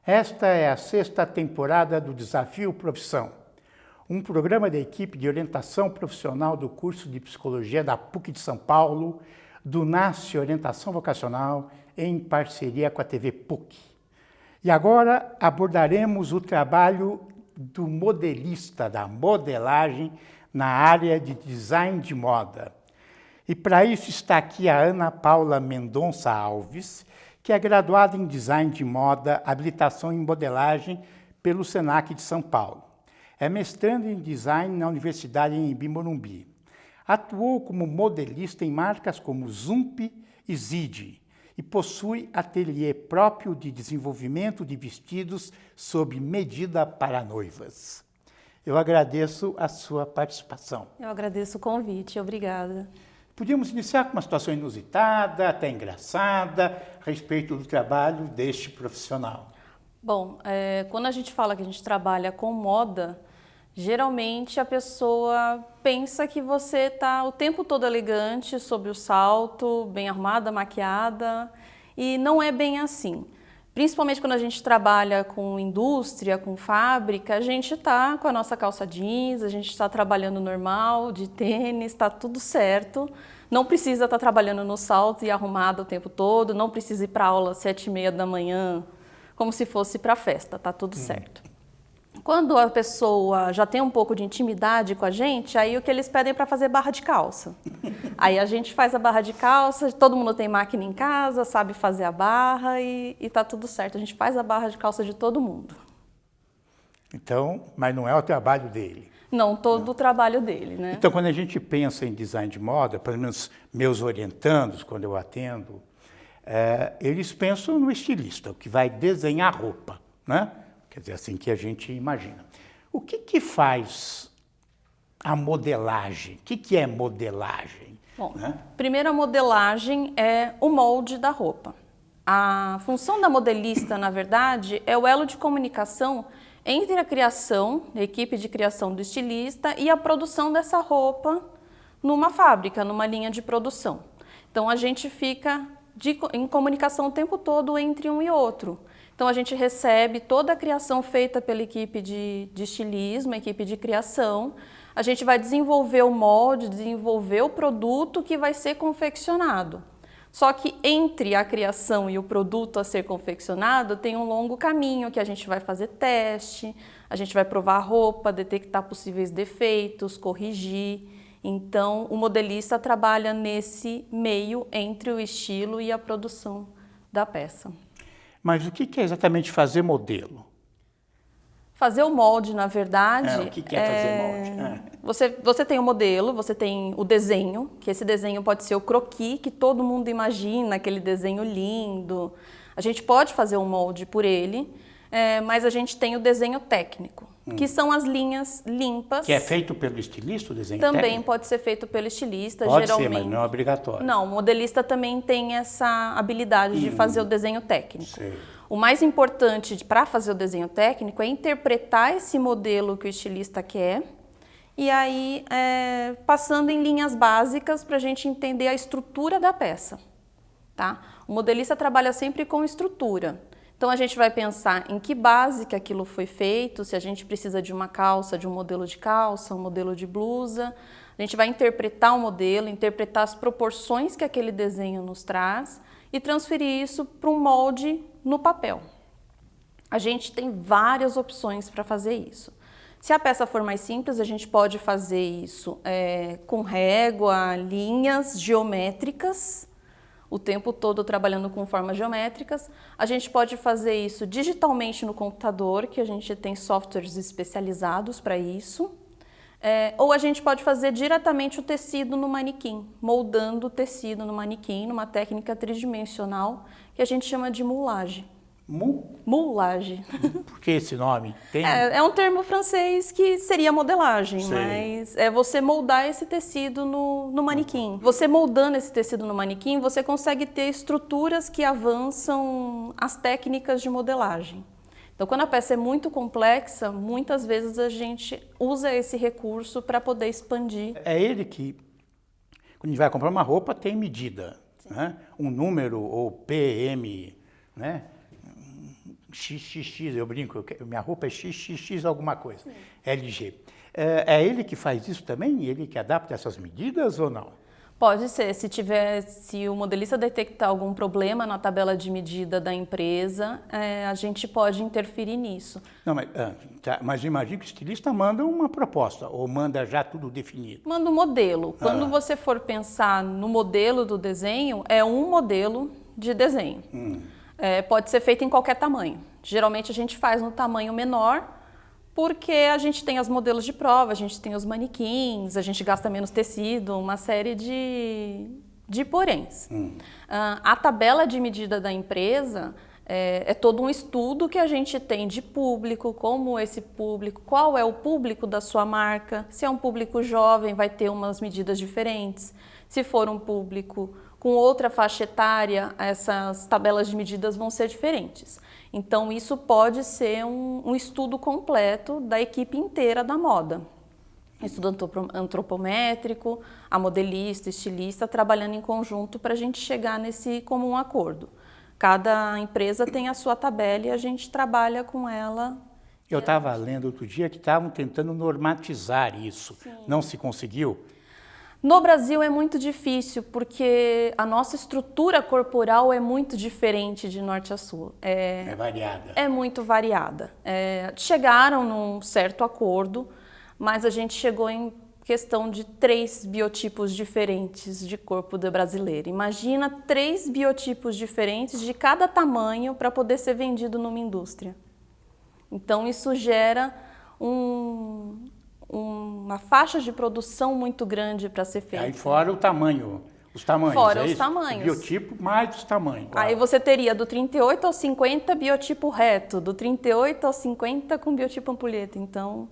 Esta é a sexta temporada do Desafio Profissão, um programa da equipe de orientação profissional do curso de Psicologia da PUC de São Paulo, do NASCE Orientação Vocacional, em parceria com a TV PUC. E agora abordaremos o trabalho do modelista, da modelagem, na área de design de moda. E para isso está aqui a Ana Paula Mendonça Alves, que é graduada em Design de Moda, habilitação em modelagem pelo SENAC de São Paulo. É mestrando em Design na Universidade em Morumbi. Atuou como modelista em marcas como Zump e Zidi e possui ateliê próprio de desenvolvimento de vestidos sob medida para noivas. Eu agradeço a sua participação. Eu agradeço o convite, obrigada. Podíamos iniciar com uma situação inusitada, até engraçada, a respeito do trabalho deste profissional. Bom, quando a gente fala que a gente trabalha com moda, geralmente a pessoa pensa que você está o tempo todo elegante, sob o salto, bem arrumada, maquiada, e não é bem assim. Principalmente quando a gente trabalha com indústria, com fábrica, a gente está com a nossa calça jeans, a gente está trabalhando normal, de tênis, está tudo certo. Não precisa estar trabalhando no salto e arrumado o tempo todo, não precisa ir para aula às 7h30 da manhã, como se fosse para festa, está tudo certo. Quando a pessoa já tem um pouco de intimidade com a gente, aí o que eles pedem para fazer barra de calça. Aí a gente faz a barra de calça, todo mundo tem máquina em casa, sabe fazer a barra e tá tudo certo. A gente faz a barra de calça de todo mundo. Então, mas não é o trabalho dele. Não, todo o trabalho dele, né? Então, quando a gente pensa em design de moda, pelo menos meus orientandos, quando eu atendo, eles pensam no estilista, o que vai desenhar roupa, né? Quer dizer, assim que a gente imagina. O que faz a modelagem? O que é modelagem? Bom, primeiro a modelagem é o molde da roupa. A função da modelista, na verdade, é o elo de comunicação entre a criação, a equipe de criação do estilista e a produção dessa roupa numa fábrica, numa linha de produção. Então a gente fica em comunicação o tempo todo entre um e outro. Então a gente recebe toda a criação feita pela equipe de estilismo, a equipe de criação. A gente vai desenvolver o molde, desenvolver o produto que vai ser confeccionado. Só que entre a criação e o produto a ser confeccionado tem um longo caminho que a gente vai fazer teste, a gente vai provar a roupa, detectar possíveis defeitos, corrigir. Então o modelista trabalha nesse meio entre o estilo e a produção da peça. Mas o que é exatamente fazer modelo? Fazer o molde, na verdade... O que é fazer molde? Você tem o modelo, você tem o desenho, que esse desenho pode ser o croquis, que todo mundo imagina, aquele desenho lindo. A gente pode fazer um molde por ele, mas a gente tem o desenho técnico, que são as linhas limpas. Que é feito pelo estilista, o desenho também técnico? Pode ser feito pelo estilista, pode geralmente. Pode ser, mas não é obrigatório. Não, o modelista também tem essa habilidade de fazer o desenho técnico. Sei. O mais importante para fazer o desenho técnico é interpretar esse modelo que o estilista quer e aí passando em linhas básicas para a gente entender a estrutura da peça. Tá? O modelista trabalha sempre com estrutura. Então a gente vai pensar em que base que aquilo foi feito, se a gente precisa de uma calça, de um modelo de calça, um modelo de blusa. A gente vai interpretar o modelo, interpretar as proporções que aquele desenho nos traz e transferir isso para um molde no papel. A gente tem várias opções para fazer isso. Se a peça for mais simples, a gente pode fazer isso com régua, linhas geométricas, o tempo todo trabalhando com formas geométricas. A gente pode fazer isso digitalmente no computador, que a gente tem softwares especializados para isso. Ou a gente pode fazer diretamente o tecido no manequim, moldando o tecido no manequim, numa técnica tridimensional, que a gente chama de moulage. Moulage. Por que esse nome? É um termo francês que seria modelagem, Sei. mas é você moldar esse tecido no manequim. Você moldando esse tecido no manequim, você consegue ter estruturas que avançam as técnicas de modelagem. Então, quando a peça é muito complexa, muitas vezes a gente usa esse recurso para poder expandir. É ele que, quando a gente vai comprar uma roupa, tem medida, né? Um número ou PM, né? XXX, eu brinco, minha roupa é XXX alguma coisa, sim. LG. É ele que faz isso também? Ele que adapta essas medidas ou não? Pode ser, se o modelista detectar algum problema na tabela de medida da empresa, a gente pode interferir nisso. Não, mas imagina que o estilista manda uma proposta ou manda já tudo definido. Manda um modelo. Quando você for pensar no modelo do desenho, é um modelo de desenho. Pode ser feito em qualquer tamanho. Geralmente a gente faz no tamanho menor, porque a gente tem os modelos de prova, a gente tem os manequins, a gente gasta menos tecido, uma série de poréns. A tabela de medida da empresa é todo um estudo que a gente tem de público, como esse público, qual é o público da sua marca. Se é um público jovem, vai ter umas medidas diferentes. Se for um público com outra faixa etária, essas tabelas de medidas vão ser diferentes. Então, isso pode ser um estudo completo da equipe inteira da moda. Estudo antropométrico, a modelista, estilista, trabalhando em conjunto para a gente chegar nesse comum acordo. Cada empresa tem a sua tabela e a gente trabalha com ela. Eu estava lendo outro dia que estavam tentando normatizar isso. Sim. Não se conseguiu? No Brasil é muito difícil, porque a nossa estrutura corporal é muito diferente de norte a sul. É variada. É muito variada. Chegaram num certo acordo, mas a gente chegou em questão de 3 biotipos diferentes de corpo do brasileiro. Imagina 3 biotipos diferentes de cada tamanho para poder ser vendido numa indústria. Então isso gera uma faixa de produção muito grande para ser feita. Aí fora o tamanho, os tamanhos. Fora os tamanhos. O biotipo mais os tamanhos. Aí você teria do 38 ao 50 biotipo reto, do 38 ao 50 com biotipo ampulheta. Então,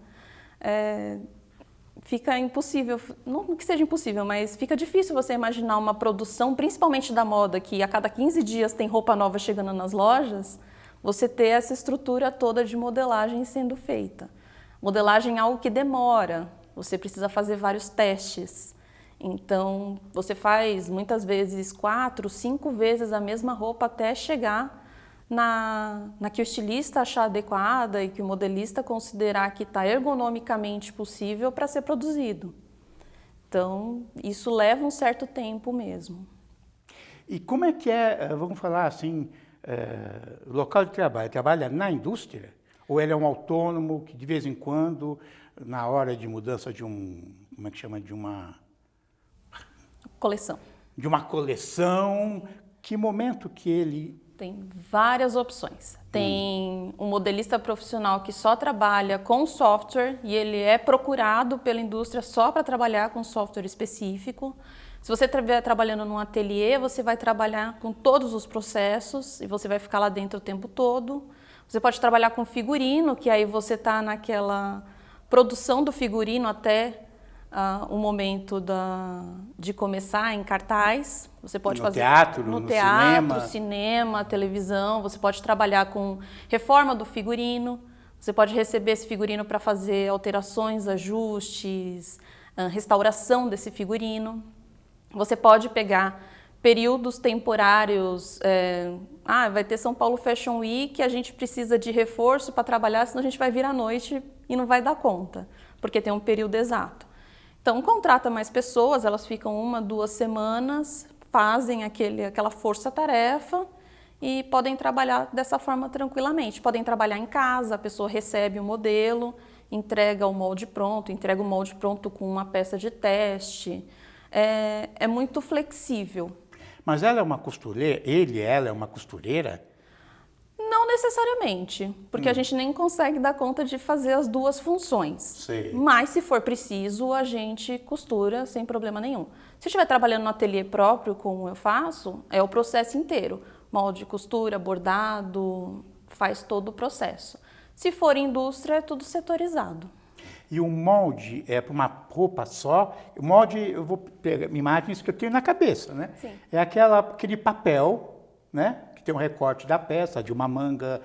fica impossível, não que seja impossível, mas fica difícil você imaginar uma produção, principalmente da moda, que a cada 15 dias tem roupa nova chegando nas lojas, você ter essa estrutura toda de modelagem sendo feita. Modelagem é algo que demora, você precisa fazer vários testes. Então, você faz muitas vezes 4, 5 vezes a mesma roupa até chegar na que o estilista achar adequada e que o modelista considerar que está ergonomicamente possível para ser produzido. Então, isso leva um certo tempo mesmo. E como é que vamos falar assim, local de trabalho? Trabalha na indústria? Ou ele é um autônomo que de vez em quando, na hora de mudança de como é que chama, de uma coleção. De uma coleção, que momento que ele... Tem várias opções. Tem um modelista profissional que só trabalha com software e ele é procurado pela indústria só para trabalhar com software específico. Se você estiver trabalhando num ateliê, você vai trabalhar com todos os processos e você vai ficar lá dentro o tempo todo. Você pode trabalhar com figurino, que aí você está naquela produção do figurino até o momento de começar em cartaz. Você pode fazer no teatro, cinema, televisão. Você pode trabalhar com reforma do figurino. Você pode receber esse figurino para fazer alterações, ajustes, restauração desse figurino. Você pode pegar períodos temporários, vai ter São Paulo Fashion Week, a gente precisa de reforço para trabalhar, senão a gente vai vir à noite e não vai dar conta, porque tem um período exato. Então, contrata mais pessoas, elas ficam 1, 2 semanas, fazem aquela força-tarefa e podem trabalhar dessa forma tranquilamente. Podem trabalhar em casa, a pessoa recebe o modelo, entrega o molde pronto com uma peça de teste. É muito flexível. Mas ela é uma costureira? Ela é uma costureira? Não necessariamente, porque a gente nem consegue dar conta de fazer as duas funções. Sei. Mas, se for preciso, a gente costura sem problema nenhum. Se estiver trabalhando no ateliê próprio, como eu faço, é o processo inteiro. Molde, costura, bordado, faz todo o processo. Se for indústria, é tudo setorizado. E o molde é para uma roupa só? O molde, eu vou pegar imagens que eu tenho na cabeça, né? Sim. É aquele papel, né? Que tem um recorte da peça, de uma manga.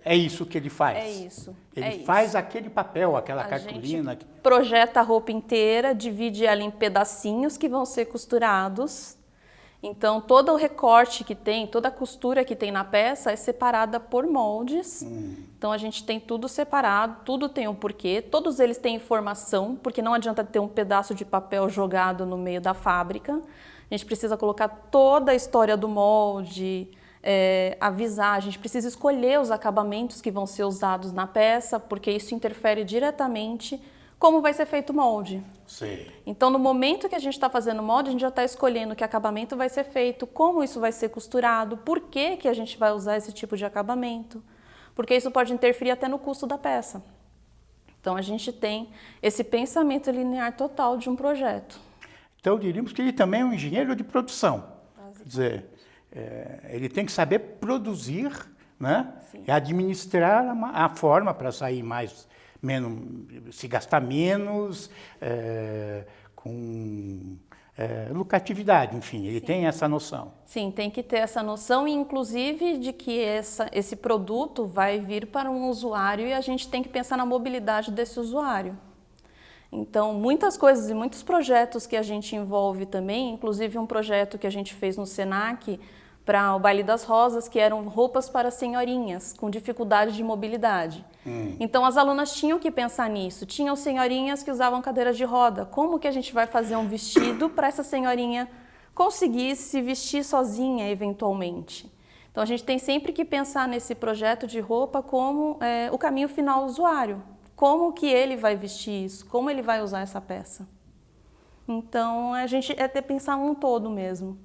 É isso que ele faz? É isso. Ele faz aquele papel, aquela cartolina. A gente projeta a roupa inteira, divide ela em pedacinhos que vão ser costurados Então, todo o recorte que tem, toda a costura que tem na peça é separada por moldes. Então, a gente tem tudo separado, tudo tem um porquê. Todos eles têm informação, porque não adianta ter um pedaço de papel jogado no meio da fábrica. A gente precisa colocar toda a história do molde, avisar. A gente precisa escolher os acabamentos que vão ser usados na peça, porque isso interfere diretamente como vai ser feito o molde. Sim. Então, no momento que a gente está fazendo o molde, a gente já está escolhendo que acabamento vai ser feito, como isso vai ser costurado, por que a gente vai usar esse tipo de acabamento, porque isso pode interferir até no custo da peça. Então, a gente tem esse pensamento linear total de um projeto. Então, diríamos que ele também é um engenheiro de produção. Quer dizer, ele tem que saber produzir, né? E administrar a forma para sair se gastar menos, com lucratividade, enfim, ele tem essa noção. Sim, tem que ter essa noção, inclusive de que esse produto vai vir para um usuário e a gente tem que pensar na mobilidade desse usuário. Então, muitas coisas e muitos projetos que a gente envolve também, inclusive um projeto que a gente fez no Senac para o Baile das Rosas, que eram roupas para senhorinhas com dificuldade de mobilidade. Então, as alunas tinham que pensar nisso. Tinham senhorinhas que usavam cadeiras de roda. Como que a gente vai fazer um vestido para essa senhorinha conseguir se vestir sozinha, eventualmente? Então, a gente tem sempre que pensar nesse projeto de roupa como o caminho final do usuário. Como que ele vai vestir isso? Como ele vai usar essa peça? Então, a gente ter pensar um todo mesmo.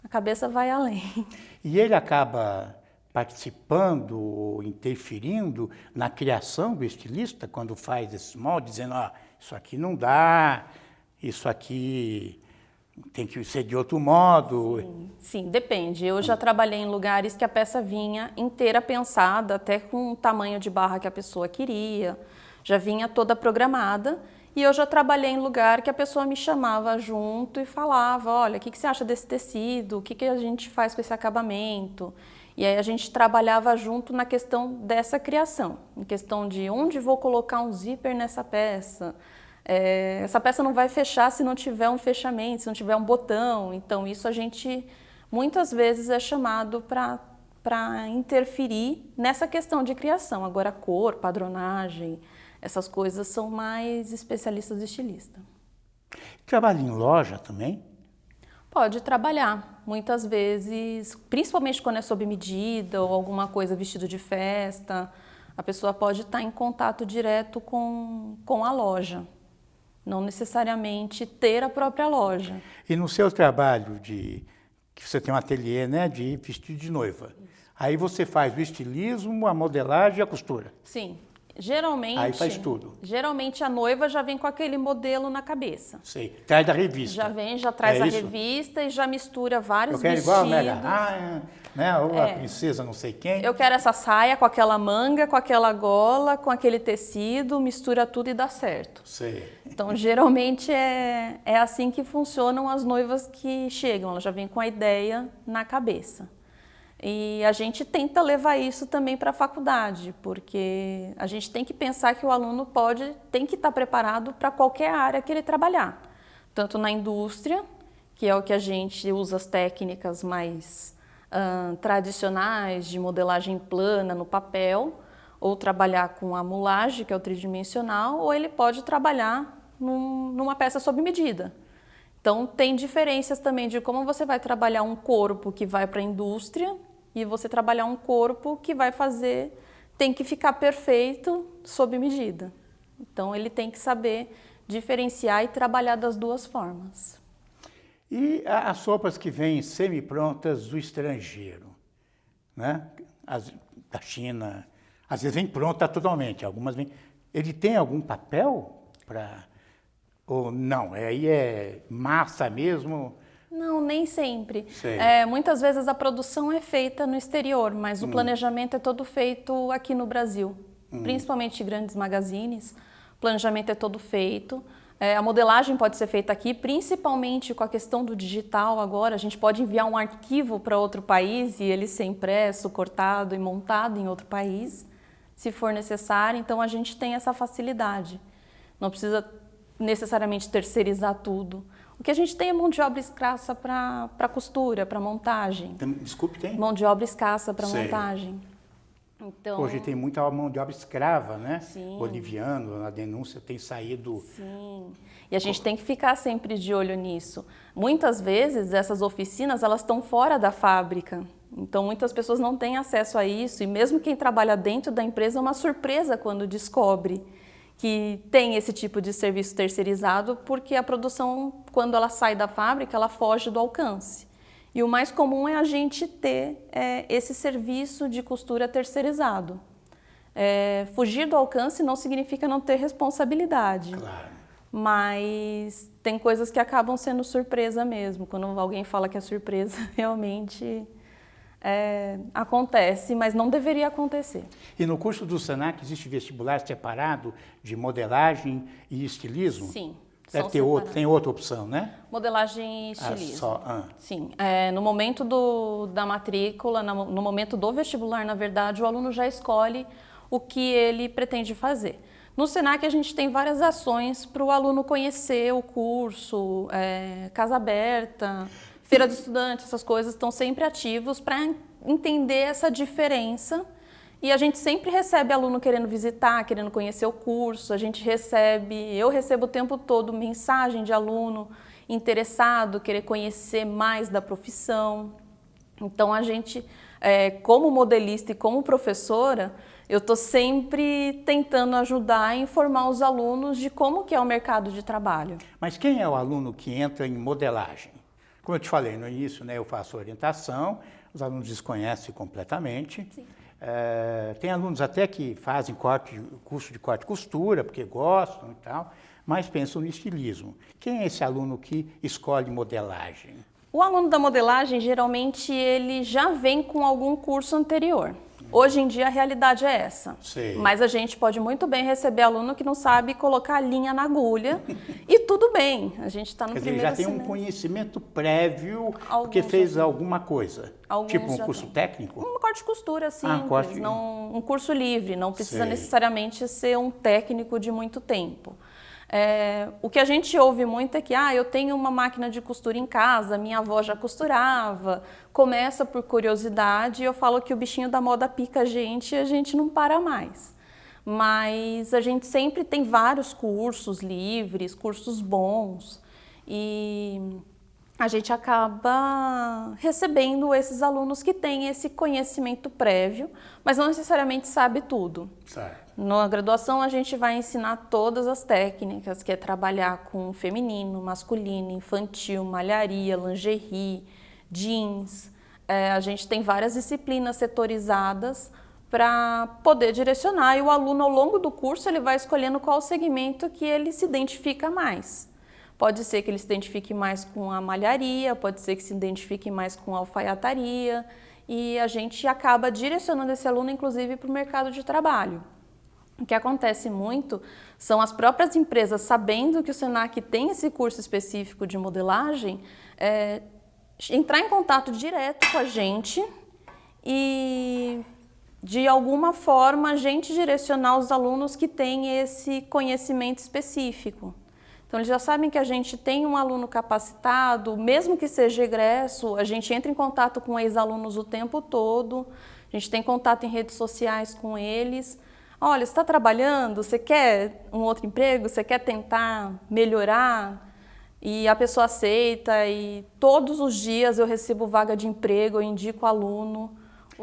A cabeça vai além. E ele acaba participando ou interferindo na criação do estilista quando faz esse molde, dizendo, isso aqui não dá, isso aqui tem que ser de outro modo. Sim, depende. Eu já trabalhei em lugares que a peça vinha inteira pensada, até com o tamanho de barra que a pessoa queria, já vinha toda programada. E eu já trabalhei em lugar que a pessoa me chamava junto e falava, olha, o que você acha desse tecido? O que a gente faz com esse acabamento? E aí a gente trabalhava junto na questão dessa criação, em questão de onde vou colocar um zíper nessa peça. Essa peça não vai fechar se não tiver um fechamento, se não tiver um botão. Então isso a gente muitas vezes é chamado para interferir nessa questão de criação. Agora cor, padronagem, essas coisas são mais especialistas de estilista. Trabalha em loja também? Pode trabalhar, muitas vezes, principalmente quando é sob medida ou alguma coisa vestido de festa, a pessoa pode estar em contato direto com a loja, não necessariamente ter a própria loja. E no seu trabalho que você tem um ateliê, né, de vestido de noiva, aí você faz o estilismo, a modelagem e a costura? Sim. Geralmente, aí faz tudo. Geralmente a noiva já vem com aquele modelo na cabeça. Sei, traz da revista. Já traz a revista e já mistura vários vestidos. Eu quero igual a Mega Rainha, né? Ou a princesa não sei quem. Eu quero essa saia com aquela manga, com aquela gola, com aquele tecido, mistura tudo e dá certo. Sei. Então, geralmente é assim que funcionam as noivas que chegam, elas já vêm com a ideia na cabeça. E a gente tenta levar isso também para a faculdade, porque a gente tem que pensar que o aluno tem que estar preparado para qualquer área que ele trabalhar. Tanto na indústria, que é o que a gente usa as técnicas mais tradicionais de modelagem plana no papel, ou trabalhar com a mulagem, que é o tridimensional, ou ele pode trabalhar numa peça sob medida. Então, tem diferenças também de como você vai trabalhar um corpo que vai para a indústria e você trabalhar um corpo que tem que ficar perfeito sob medida. Então, ele tem que saber diferenciar e trabalhar das duas formas. E as roupas que vêm semi-prontas do estrangeiro, né? As da China, às vezes vem pronta totalmente, algumas vêm... Ele tem algum papel para... Ou não, aí é massa mesmo? Não, nem sempre. Sei. Muitas vezes a produção é feita no exterior, mas o planejamento é todo feito aqui no Brasil. Principalmente grandes magazines, o planejamento é todo feito. A modelagem pode ser feita aqui, principalmente com a questão do digital agora. A gente pode enviar um arquivo para outro país e ele ser impresso, cortado e montado em outro país, se for necessário. Então, a gente tem essa facilidade. Não precisa necessariamente terceirizar tudo. O que a gente tem é mão de obra escassa para costura, para montagem. Desculpe, tem? Mão de obra escassa para Sei. montagem. Então, Hoje tem muita mão de obra escrava, né? Sim. Boliviano, na denúncia tem saído... Sim, e a gente tem que ficar sempre de olho nisso. Muitas vezes essas oficinas, elas estão fora da fábrica. Então muitas pessoas não têm acesso a isso e mesmo quem trabalha dentro da empresa é uma surpresa quando descobre que tem esse tipo de serviço terceirizado, porque a produção, quando ela sai da fábrica, ela foge do alcance. E o mais comum é a gente ter esse serviço de costura terceirizado. Fugir do alcance não significa não ter responsabilidade. Claro. Mas tem coisas que acabam sendo surpresa mesmo. Quando alguém fala que é surpresa, realmente acontece, mas não deveria acontecer. E no curso do Senac existe vestibular separado de modelagem e estilismo? Sim. Deve ter tem outra opção, né? Modelagem e estilismo. Sim. No momento da matrícula, no momento do vestibular, na verdade, o aluno já escolhe o que ele pretende fazer. No Senac, a gente tem várias ações para o aluno conhecer o curso, Casa Aberta, Feira do Estudante, essas coisas estão sempre ativos para entender essa diferença. E a gente sempre recebe aluno querendo visitar, querendo conhecer o curso, eu recebo o tempo todo mensagem de aluno interessado, querer conhecer mais da profissão. Então a gente, como modelista e como professora, eu estou sempre tentando ajudar e informar os alunos de como que é o mercado de trabalho. Mas quem é o aluno que entra em modelagem? Como eu te falei no início, né, eu faço orientação, os alunos desconhecem completamente. Sim. Tem alunos até que fazem curso de corte e costura, porque gostam e tal, mas pensam no estilismo. Quem é esse aluno que escolhe modelagem? O aluno da modelagem, geralmente, ele já vem com algum curso anterior. Hoje em dia, a realidade é essa. Sei. Mas a gente pode muito bem receber aluno que não sabe colocar linha na agulha e tudo bem. A gente está no primeiro semestre. Quer dizer, já tem um conhecimento prévio, porque fez alguma coisa. Tipo um curso técnico? Um corte de costura, simples. Um curso livre, não precisa necessariamente ser um técnico de muito tempo. O que a gente ouve muito é que eu tenho uma máquina de costura em casa, minha avó já costurava, começa por curiosidade e eu falo que o bichinho da moda pica a gente e a gente não para mais. Mas a gente sempre tem vários cursos livres, cursos bons e a gente acaba recebendo esses alunos que têm esse conhecimento prévio, mas não necessariamente sabe tudo. Certo. Na graduação a gente vai ensinar todas as técnicas, que é trabalhar com feminino, masculino, infantil, malharia, lingerie, jeans. A gente tem várias disciplinas setorizadas para poder direcionar e o aluno ao longo do curso ele vai escolhendo qual segmento que ele se identifica mais. Pode ser que ele se identifique mais com a malharia, pode ser que se identifique mais com a alfaiataria e a gente acaba direcionando esse aluno inclusive para o mercado de trabalho. O que acontece muito são as próprias empresas, sabendo que o Senac tem esse curso específico de modelagem, entrar em contato direto com a gente e, de alguma forma, a gente direcionar os alunos que têm esse conhecimento específico. Então, eles já sabem que a gente tem um aluno capacitado, mesmo que seja egresso, a gente entra em contato com ex-alunos o tempo todo, a gente tem contato em redes sociais com eles. Olha, você está trabalhando, você quer um outro emprego, você quer tentar melhorar? E a pessoa aceita e todos os dias eu recebo vaga de emprego, eu indico aluno.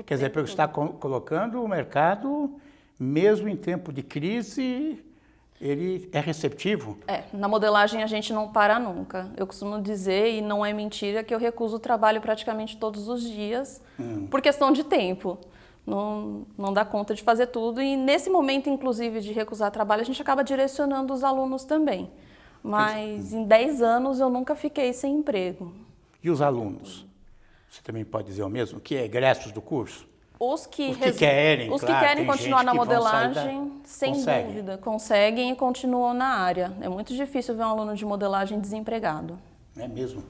Quer dizer, porque você está colocando o mercado, mesmo em tempo de crise, ele é receptivo? Na modelagem a gente não para nunca. Eu costumo dizer, e não é mentira, que eu recuso o trabalho praticamente todos os dias, por questão de tempo. Não dá conta de fazer tudo e nesse momento, inclusive, de recusar trabalho, a gente acaba direcionando os alunos também. Mas em 10 anos eu nunca fiquei sem emprego. E os alunos? Você também pode dizer o mesmo? Que é egressos do curso? Os que querem, que querem continuar na modelagem, sem dúvida, conseguem e continuam na área. É muito difícil ver um aluno de modelagem desempregado. É mesmo?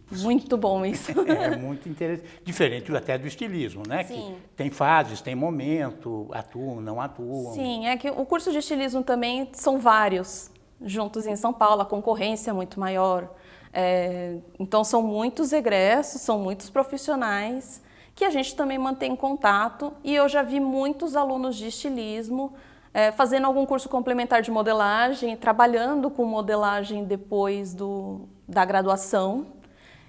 Muito bom isso. É muito interessante. Diferente até do estilismo, né? Sim. Que tem fases, tem momento, atuam, não atuam. Sim, é que o curso de estilismo também são vários. juntos em São Paulo, a concorrência é muito maior. Então são muitos egressos, são muitos profissionais que a gente também mantém contato, e eu já vi muitos alunos de estilismo fazendo algum curso complementar de modelagem, trabalhando com modelagem depois da graduação,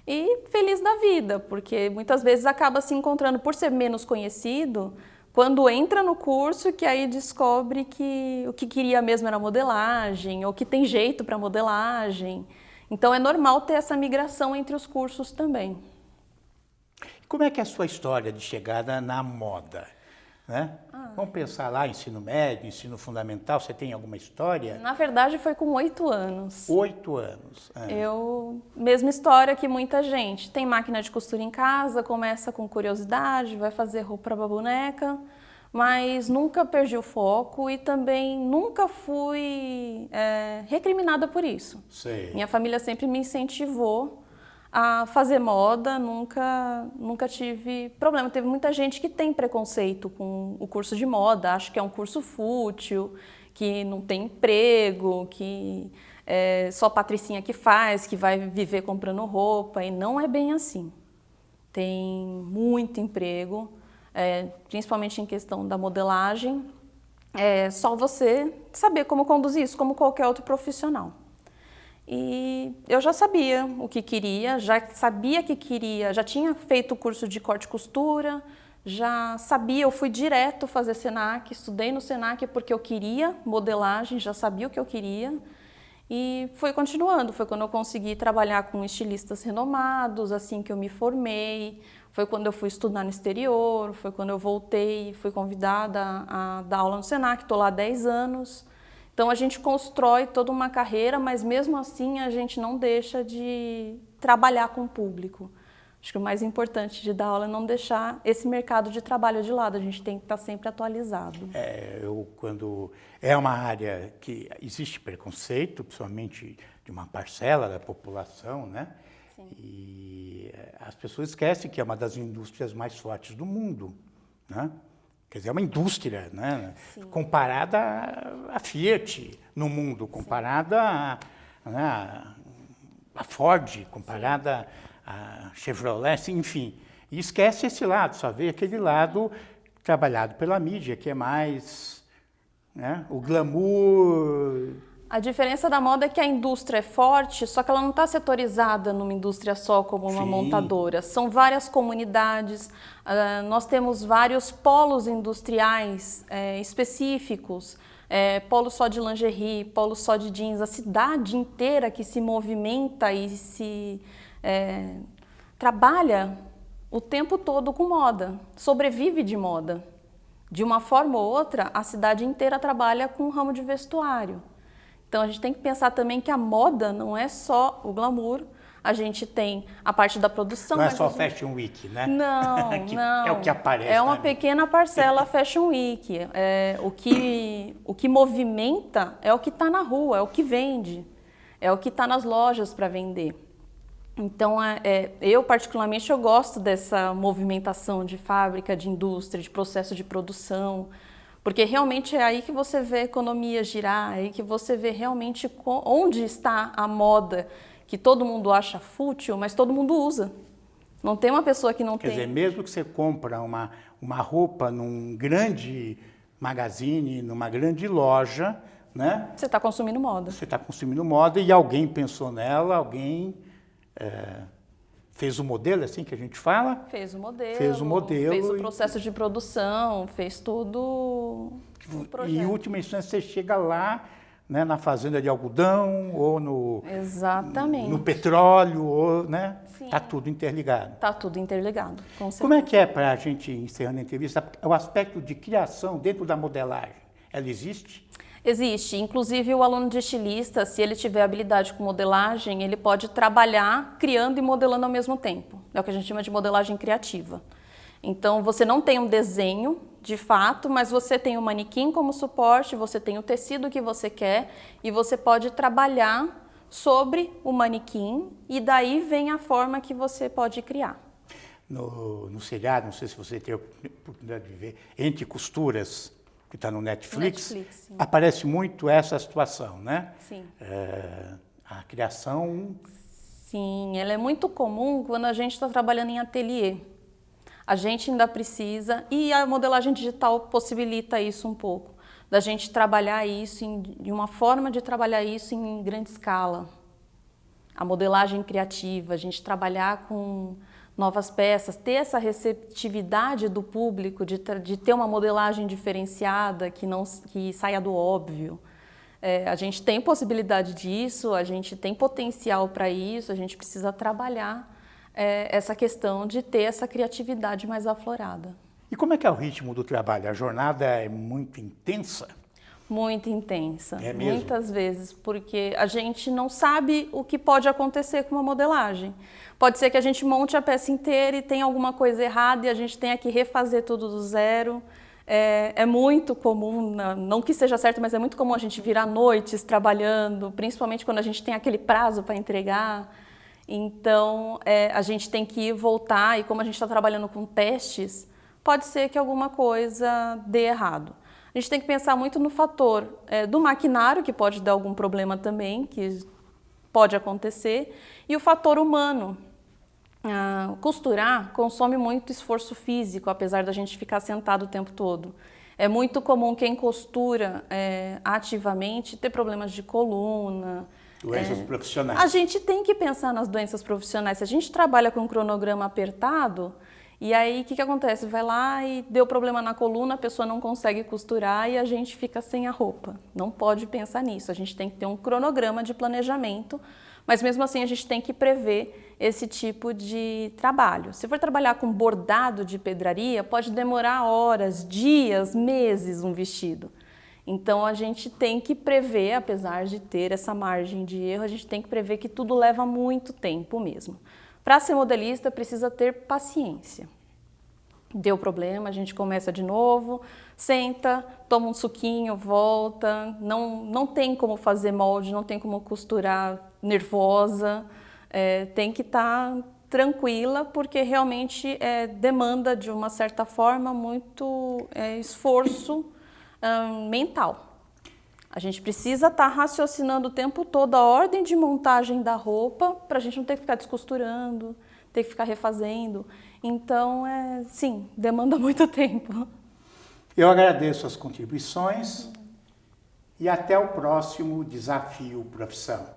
e feliz da vida, porque muitas vezes acaba se encontrando, por ser menos conhecido, quando entra no curso, que aí descobre que o que queria mesmo era modelagem, ou que tem jeito para modelagem. Então é normal ter essa migração entre os cursos também. Como é que é a sua história de chegada na moda? Né? Vamos pensar lá, ensino médio, ensino fundamental, você tem alguma história? Na verdade foi com 8 anos. 8 anos. Mesma história que muita gente. Tem máquina de costura em casa, começa com curiosidade, vai fazer roupa para boneca, mas nunca perdi o foco e também nunca fui recriminada por isso. Sei. Minha família sempre me incentivou a fazer moda, nunca tive problema. Teve muita gente que tem preconceito com o curso de moda, acha que é um curso fútil, que não tem emprego, que é só patricinha que faz, que vai viver comprando roupa, e não é bem assim. Tem muito emprego, principalmente em questão da modelagem. É só você saber como conduzir isso, como qualquer outro profissional. E eu já sabia o que queria, já tinha feito o curso de corte e costura, já sabia, eu fui direto fazer Senac, estudei no Senac porque eu queria modelagem, já sabia o que eu queria. E foi continuando, foi quando eu consegui trabalhar com estilistas renomados, assim que eu me formei, foi quando eu fui estudar no exterior, foi quando eu voltei, fui convidada a dar aula no Senac, estou lá há 10 anos. Então a gente constrói toda uma carreira, mas mesmo assim a gente não deixa de trabalhar com o público. Acho que o mais importante de dar aula é não deixar esse mercado de trabalho de lado, a gente tem que estar sempre atualizado. Quando é uma área que existe preconceito, principalmente de uma parcela da população, né? Sim. E as pessoas esquecem que é uma das indústrias mais fortes do mundo, né? Quer dizer, é uma indústria, né? Comparada à Fiat no mundo, comparada a Ford, comparada a Chevrolet, enfim. E esquece esse lado, só vê aquele lado trabalhado pela mídia, que é mais, né, o glamour. A diferença da moda é que a indústria é forte, só que ela não está setorizada numa indústria só como uma montadora. São várias comunidades, nós temos vários polos industriais específicos, polo só de lingerie, polo só de jeans, a cidade inteira que se movimenta e se trabalha o tempo todo com moda, sobrevive de moda. De uma forma ou outra, a cidade inteira trabalha com o ramo de vestuário. Então, a gente tem que pensar também que a moda não é só o glamour, a gente tem a parte da produção. Não é só Fashion Week, né? Não, não. É o que aparece. É uma pequena parcela Fashion Week. O que movimenta é o que está na rua, é o que vende, é o que está nas lojas para vender. Então, eu particularmente eu gosto dessa movimentação de fábrica, de indústria, de processo de produção, porque realmente é aí que você vê a economia girar, é aí que você vê realmente onde está a moda, que todo mundo acha fútil, mas todo mundo usa. Não tem uma pessoa que não tem. Quer dizer, mesmo que você compra uma roupa num grande magazine, numa grande loja, né? Você está consumindo moda. Você está consumindo moda e alguém pensou nela, alguém fez o modelo, assim que a gente fala? Fez o modelo. Fez o processo de produção, fez tudo o projeto. E em última instância você chega lá, né, na fazenda de algodão ou Exatamente. no petróleo, ou, né? Sim. Está tudo interligado. Está tudo interligado, com certeza. Como é que é, para a gente, encerrando a entrevista, o aspecto de criação dentro da modelagem? Ela existe? Existe. Inclusive, o aluno de estilista, se ele tiver habilidade com modelagem, ele pode trabalhar criando e modelando ao mesmo tempo. É o que a gente chama de modelagem criativa. Então, você não tem um desenho, de fato, mas você tem o manequim como suporte, você tem o tecido que você quer e você pode trabalhar sobre o manequim e daí vem a forma que você pode criar. No seriado, não sei se você teve a oportunidade de ver, Entre Costuras, que está no Netflix, Netflix, sim. aparece muito essa situação, né? Sim. A criação... Sim, ela é muito comum quando a gente está trabalhando em ateliê. A gente ainda precisa, e a modelagem digital possibilita isso um pouco, da gente trabalhar isso, de uma forma de trabalhar isso em grande escala. A modelagem criativa, a gente trabalhar com novas peças, ter essa receptividade do público, de ter uma modelagem diferenciada, que saia do óbvio. A gente tem possibilidade disso, a gente tem potencial para isso, a gente precisa trabalhar essa questão de ter essa criatividade mais aflorada. E como é que é o ritmo do trabalho? A jornada é muito intensa? Muito intensa, é mesmo? Muitas vezes, porque a gente não sabe o que pode acontecer com uma modelagem. Pode ser que a gente monte a peça inteira e tenha alguma coisa errada e a gente tenha que refazer tudo do zero. É muito comum, não que seja certo, mas é muito comum a gente virar noites trabalhando, principalmente quando a gente tem aquele prazo para entregar. Então, a gente tem que voltar e como a gente está trabalhando com testes, pode ser que alguma coisa dê errado. A gente tem que pensar muito no fator do maquinário, que pode dar algum problema também, que pode acontecer, e o fator humano. Costurar consome muito esforço físico, apesar da gente ficar sentado o tempo todo. É muito comum quem costura ativamente ter problemas de coluna. Doenças profissionais. A gente tem que pensar nas doenças profissionais. Se a gente trabalha com um cronograma apertado, e aí o que acontece? Vai lá e deu problema na coluna, a pessoa não consegue costurar e a gente fica sem a roupa. Não pode pensar nisso. A gente tem que ter um cronograma de planejamento, mas mesmo assim a gente tem que prever esse tipo de trabalho. Se for trabalhar com bordado de pedraria, pode demorar horas, dias, meses um vestido. Então a gente tem que prever, apesar de ter essa margem de erro, a gente tem que prever que tudo leva muito tempo mesmo. Para ser modelista precisa ter paciência. Deu problema, a gente começa de novo, senta, toma um suquinho, volta, não tem como fazer molde, não tem como costurar nervosa, tem que estar tranquila porque realmente demanda de uma certa forma muito esforço mental. A gente precisa estar raciocinando o tempo todo a ordem de montagem da roupa para a gente não ter que ficar descosturando, ter que ficar refazendo. Então, sim, demanda muito tempo. Eu agradeço as contribuições e até o próximo Desafio Profissão.